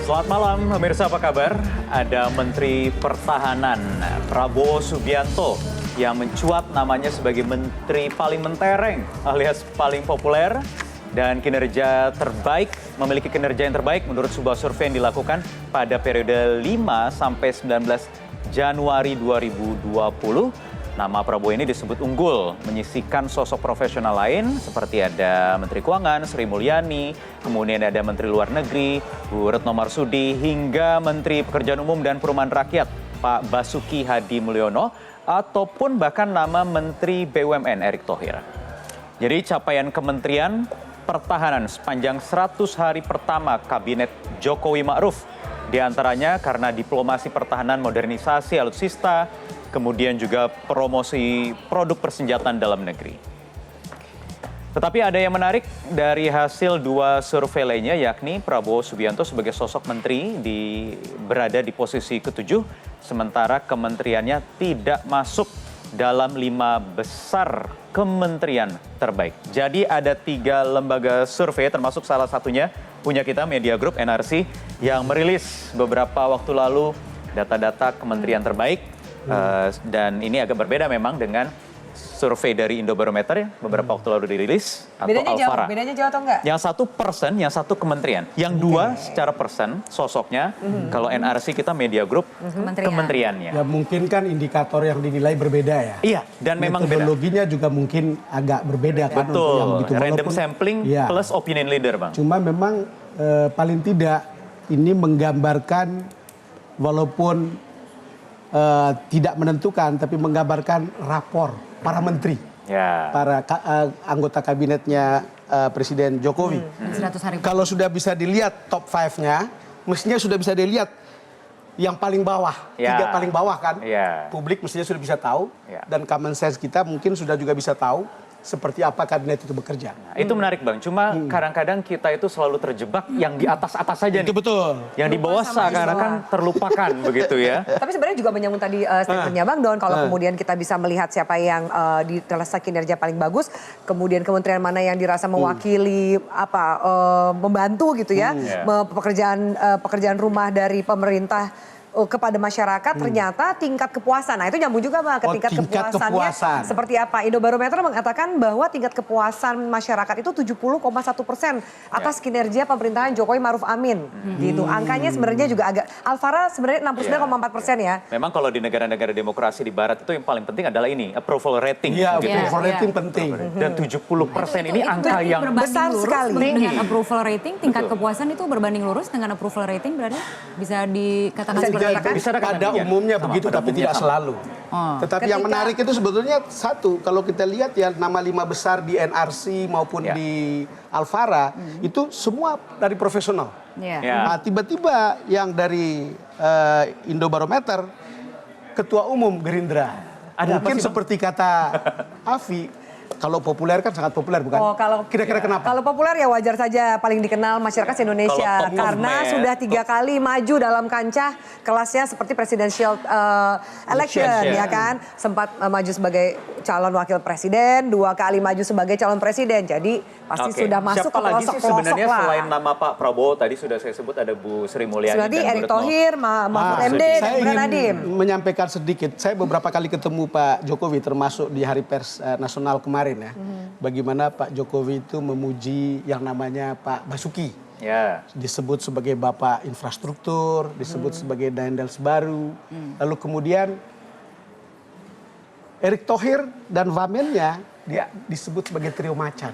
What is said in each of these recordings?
Selamat malam, pemirsa apa kabar? Ada Menteri Pertahanan Prabowo Subianto yang mencuat namanya sebagai menteri paling mentereng alias paling populer dan kinerja terbaik, memiliki kinerja yang terbaik menurut sebuah survei yang dilakukan pada periode 5 sampai 19 Januari 2020. Nama Prabowo ini disebut unggul, menyisihkan sosok profesional lain seperti ada Menteri Keuangan Sri Mulyani, kemudian ada Menteri Luar Negeri Bu Retno Marsudi, hingga Menteri Pekerjaan Umum dan Perumahan Rakyat Pak Basuki Hadi Mulyono, ataupun bahkan nama Menteri BUMN Erick Thohir. Jadi capaian Kementerian Pertahanan sepanjang 100 hari pertama Kabinet Jokowi Ma'ruf, diantaranya karena diplomasi pertahanan, modernisasi alutsista, kemudian juga promosi produk persenjataan dalam negeri. Tetapi ada yang menarik dari hasil dua survei lainnya, yakni Prabowo Subianto sebagai sosok menteri berada di posisi ke-7, sementara kementeriannya tidak masuk dalam 5 besar kementerian terbaik. Jadi ada 3 lembaga survei, termasuk salah satunya punya kita Media Group NRC, yang merilis beberapa waktu lalu data-data kementerian terbaik. Dan ini agak berbeda memang dengan survei dari Indobarometer beberapa waktu lalu dirilis, atau Alfara. Bedanya jauh atau enggak? Yang 1%, yang 1 kementerian. Yang 2 secara persen sosoknya, kalau NRC kita Media Group, kementeriannya. Ya mungkin kan indikator yang dinilai berbeda ya. Iya, dan memang beda. Metodologinya juga mungkin agak berbeda kan. Betul, yang gitu. random sampling ya, plus opinion leader, Bang. Cuma memang paling tidak ini menggambarkan, walaupun tidak menentukan, tapi menggambarkan rapor para menteri, para anggota kabinetnya Presiden Jokowi. 100 hari. Kalau sudah bisa dilihat top 5-nya, mestinya sudah bisa dilihat yang paling bawah, 3 paling bawah kan. Publik mestinya sudah bisa tahu, dan common sense kita mungkin sudah juga bisa tahu seperti apa kabinet itu bekerja. Nah, itu menarik, Bang. Cuma kadang-kadang kita itu selalu terjebak yang di atas-atas saja nih. Itu betul. Yang di bawah seakan-akan terlupakan begitu ya. Tapi sebenarnya juga menyambung tadi statementnya Bang Don, kalau kemudian kita bisa melihat siapa yang dirasa kinerja paling bagus, kemudian kementerian mana yang dirasa mewakili membantu gitu ya, pekerjaan rumah dari pemerintah kepada masyarakat, ternyata tingkat kepuasan. Nah itu nyambung juga Bang ke tingkat kepuasannya. Seperti apa? Indobarometer mengatakan bahwa tingkat kepuasan masyarakat itu 70,1% atas kinerja pemerintahan Jokowi Ma'ruf Amin. Gitu. Angkanya sebenarnya juga agak, Alfara sebenarnya 69,4% ya. Memang kalau di negara-negara demokrasi di barat itu yang paling penting adalah ini, approval rating. Iya, gitu. approval rating penting. Dan 70% ini angka yang besar sekali. Dengan approval rating, tingkat kepuasan itu berbanding lurus dengan approval rating, berarti bisa dikatakan seperti pada umumnya begitu, tapi tidak selalu. Tetapi yang menarik itu sebetulnya satu, kalau kita lihat ya nama 5 besar di NRC maupun di Alfara, itu semua dari profesional. Nah, tiba-tiba yang dari Indobarometer, Ketua Umum Gerindra. Mungkin seperti kata Afi, kalau populer kan sangat populer, bukan? Kira-kira kenapa? Kalau populer ya wajar saja, paling dikenal masyarakat Indonesia. Karena sudah 3 kali maju dalam kancah kelasnya seperti presidential election, ya kan? Sempat maju sebagai calon wakil presiden, 2 kali maju sebagai calon presiden. Jadi pasti sudah masuk ke pelosok-pelosok lah. Sebenarnya selain nama Pak Prabowo, tadi sudah saya sebut ada Bu Sri Mulyani dan Bu Retno. Erick Thohir, Mahfud MD, dan Bu Nadiem. Menyampaikan sedikit, saya beberapa kali ketemu Pak Jokowi, termasuk di Hari Pers Nasional kemarin ya. Bagaimana Pak Jokowi itu memuji yang namanya Pak Basuki. Disebut sebagai Bapak Infrastruktur, disebut sebagai Dendels baru. Lalu kemudian Erick Thohir dan wamennya disebut sebagai trio macan.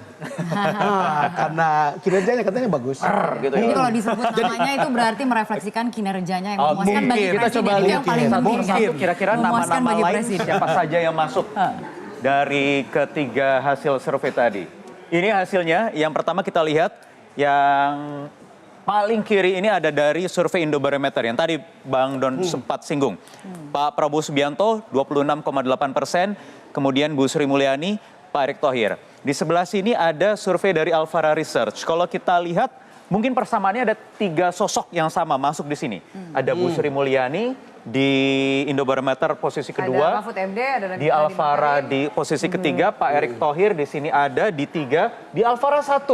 Karena kinerjanya katanya bagus. Gitu Jadi kalau disebut namanya itu berarti merefleksikan kinerjanya yang memuaskan bagi kita presiden. coba Itu yang paling penting. mungkin kira-kira nama-nama lain siapa saja yang masuk dari ketiga hasil survei tadi. Ini hasilnya, yang pertama kita lihat yang paling kiri ini ada dari survei Indobarometer yang tadi Bang Don sempat singgung. Pak Prabowo Subianto 26,8%, kemudian Bu Sri Mulyani, Pak Erick Thohir. Di sebelah sini ada survei dari Alfara Research. Kalau kita lihat mungkin persamaannya ada 3 sosok yang sama masuk di sini. Ada Bu Sri Mulyani, di Indobarometer posisi Ada kedua. Mahfud MD, ada Di Alfara di posisi ketiga, Pak Erick Thohir di sini ada di 3, di Alfara 1.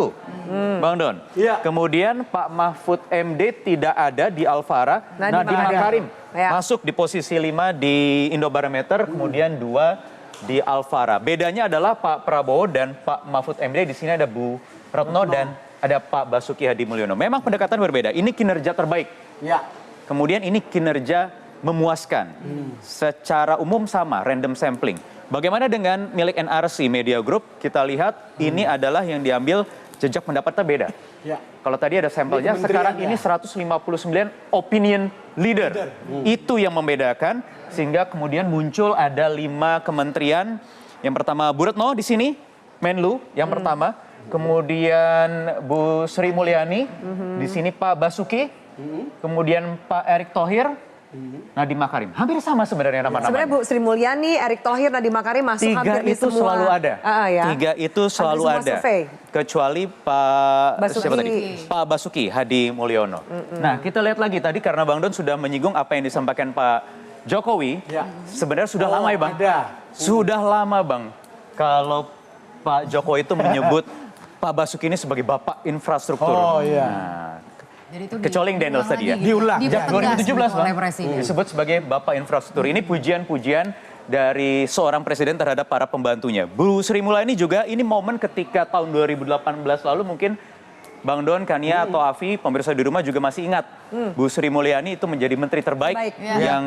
Bang Don. Iya. Kemudian Pak Mahfud MD tidak ada di Alfara, Nadiem Makarim Ya. masuk di posisi 5 di Indobarometer, kemudian 2 di Alfara. Bedanya adalah Pak Prabowo dan Pak Mahfud MD, di sini ada Bu Retno dan ada Pak Basuki Hadi Mulyono. Memang pendekatan berbeda. Ini kinerja terbaik. Ya. Kemudian ini kinerja memuaskan. Secara umum sama, random sampling. Bagaimana dengan milik NRC Media Group? Kita lihat ini adalah yang diambil jejak pendapatnya beda. Ya. Kalau tadi ada sampelnya, Ini sekarang kementerian, ini 159 opinion leader. Itu yang membedakan, sehingga kemudian muncul ada 5 kementerian. Yang pertama Bu Retno di sini, Menlu yang pertama. Kemudian Bu Sri Mulyani, di sini Pak Basuki, kemudian Pak Erick Thohir, Nadiem Makarim. Hampir sama sebenarnya nama-namanya. Sebenarnya Bu Sri Mulyani, Erick Thohir, Nadiem Makarim masuk 3 hampir di itu semua. selalu ada. Ya. 3 itu selalu Hampir semua ada. survei. Kecuali Pak Basuki. siapa tadi? Pak Basuki Hadi Mulyono. Nah, kita lihat lagi tadi karena Bang Don sudah menyinggung apa yang disampaikan Pak Jokowi. Ya. Sebenarnya sudah lama ya, Bang? Ada. Sudah lama, Bang. Kalau Pak Jokowi itu menyebut Pak Basuki ini sebagai bapak infrastruktur. Oh, iya. Nah, Jadi itu kecuali yang Daniels tadi ya. Diulang. Sejak Dipertegas 2017 gitu Bang, oleh Presiden. disebut sebagai Bapak Infrastruktur. Ini pujian-pujian dari seorang presiden terhadap para pembantunya. Bu Sri Mulyani juga ini momen ketika tahun 2018 lalu mungkin Bang Don, Kania atau Afi, pemirsa di rumah juga masih ingat. Bu Sri Mulyani itu menjadi menteri terbaik Terbaik, ya. yang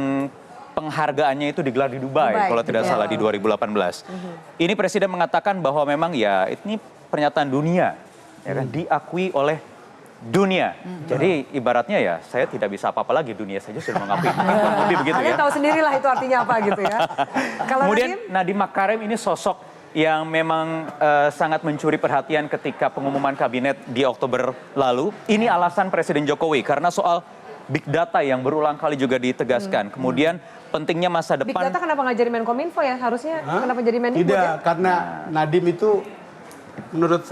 penghargaannya itu digelar di Dubai, kalau tidak betul. salah di 2018. Ini presiden mengatakan bahwa memang ya ini pernyataan dunia, ya kan, diakui oleh dunia. Jadi ibaratnya ya saya tidak bisa apa-apa lagi, dunia saja sudah mengakui. Kurang lebih begitu Kalian ya. tahu sendirilah itu artinya apa gitu ya. Kalau Kemudian Nadiem? Nadiem Makarim ini sosok yang memang sangat mencuri perhatian ketika pengumuman kabinet di Oktober lalu. Ini alasan Presiden Jokowi karena soal big data yang berulang kali juga ditegaskan. Kemudian pentingnya masa Big depan. Data kenapa nggak jadi Menkominfo ya? Harusnya kenapa jadi Mendikbud Tidak, ya? karena Nadiem itu menurut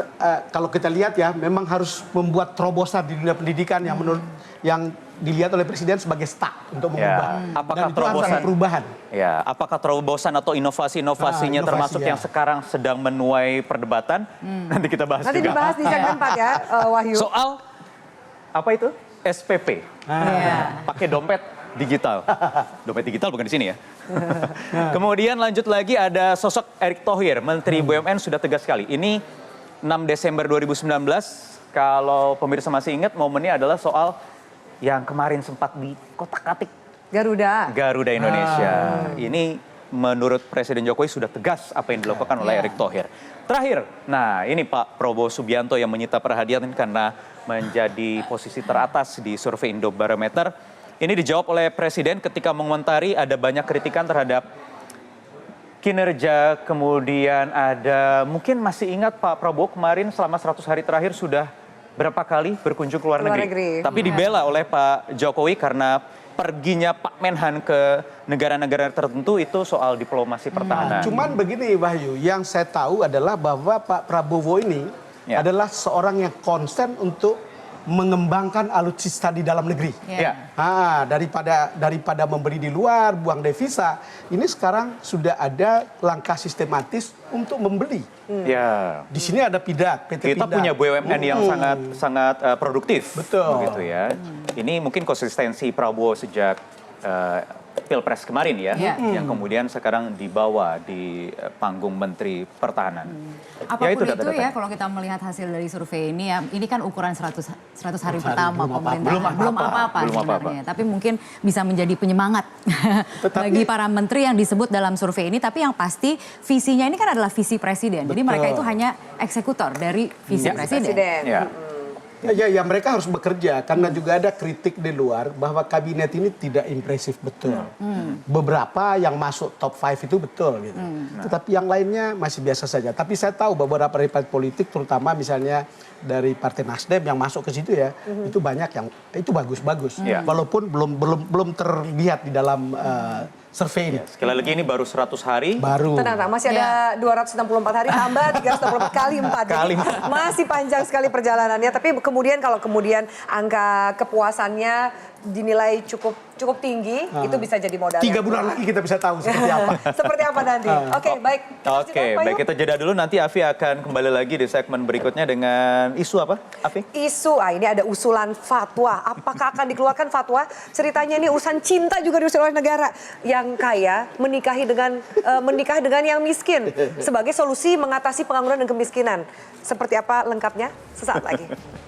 kalau kita lihat ya memang harus membuat terobosan di dunia pendidikan yang menurut yang dilihat oleh presiden sebagai start untuk mengubah. Apakah Dan itu harus ada terobosan perubahan. Ya, apakah terobosan atau inovasi-inovasinya Inovasi, termasuk ya. yang sekarang sedang menuai perdebatan? Nanti kita bahas Nanti juga. dibahas di segmen 4 ya, Wahyu. Soal apa itu? SPP. Pakai dompet digital. Dompet digital bukan di sini ya. Kemudian lanjut lagi ada sosok Erick Thohir, Menteri BUMN sudah tegas sekali. Ini 6 Desember 2019, kalau pemirsa masih ingat momennya adalah soal yang kemarin sempat dikotak-katik Garuda Indonesia. Ini menurut Presiden Jokowi sudah tegas apa yang dilakukan oleh Erick Thohir. Terakhir, nah ini Pak Prabowo Subianto yang menyita perhatian karena menjadi posisi teratas di survei Indobarometer. Ini dijawab oleh Presiden ketika mengomentari ada banyak kritikan terhadap kinerja, kemudian ada, mungkin masih ingat Pak Prabowo kemarin selama 100 hari terakhir sudah berapa kali berkunjung ke luar negeri. Tapi dibela oleh Pak Jokowi karena perginya Pak Menhan ke negara-negara tertentu itu soal diplomasi pertahanan. Cuman begini Wahyu, yang saya tahu adalah bahwa Pak Prabowo ini adalah seorang yang konsen untuk mengembangkan alutsista di dalam negeri. Ya. Daripada membeli di luar, buang devisa, ini sekarang sudah ada langkah sistematis untuk membeli. Ya. Di sini ada PT Kita Pindad. punya BUMN yang sangat produktif. Betul. Begitu ya. Ini mungkin konsistensi Prabowo sejak Pilpres kemarin ya, yang kemudian sekarang dibawa di panggung Menteri Pertahanan. Apapun itu data-data. ya, kalau kita melihat hasil dari survei ini ya, ini kan ukuran 100 hari pertama pemerintahan. Belum apa-apa. Sebenarnya. Tapi mungkin bisa menjadi penyemangat bagi para menteri yang disebut dalam survei ini. Tapi yang pasti visinya ini kan adalah visi presiden. Jadi mereka itu hanya eksekutor dari visi presiden. Ya. Ya, mereka harus bekerja karena juga ada kritik di luar bahwa kabinet ini tidak impresif betul. Beberapa yang masuk top 5 itu betul gitu. Tetapi yang lainnya masih biasa saja. Tapi saya tahu beberapa dari partai politik terutama misalnya dari Partai Nasdem yang masuk ke situ ya, itu banyak yang itu bagus-bagus. Walaupun belum terlihat di dalam survei ini. Sekali lagi ini baru 100 hari. Baru. Tenang, masih ada 264 hari tambah 364 kali 4. Jadi masih panjang sekali perjalanannya. Tapi kalau kemudian angka kepuasannya dinilai cukup tinggi, itu bisa jadi modal. 3 bulan lagi kita bisa tahu seperti apa. Seperti apa nanti? Oke, baik. Oke, baik, kita jeda dulu, nanti Afi akan kembali lagi di segmen berikutnya dengan isu apa, Afi? Isu, ini ada usulan fatwa. Apakah akan dikeluarkan fatwa? Ceritanya ini urusan cinta juga diusul oleh negara. Yang kaya menikah dengan yang miskin sebagai solusi mengatasi pengangguran dan kemiskinan. Seperti apa lengkapnya? Sesaat lagi.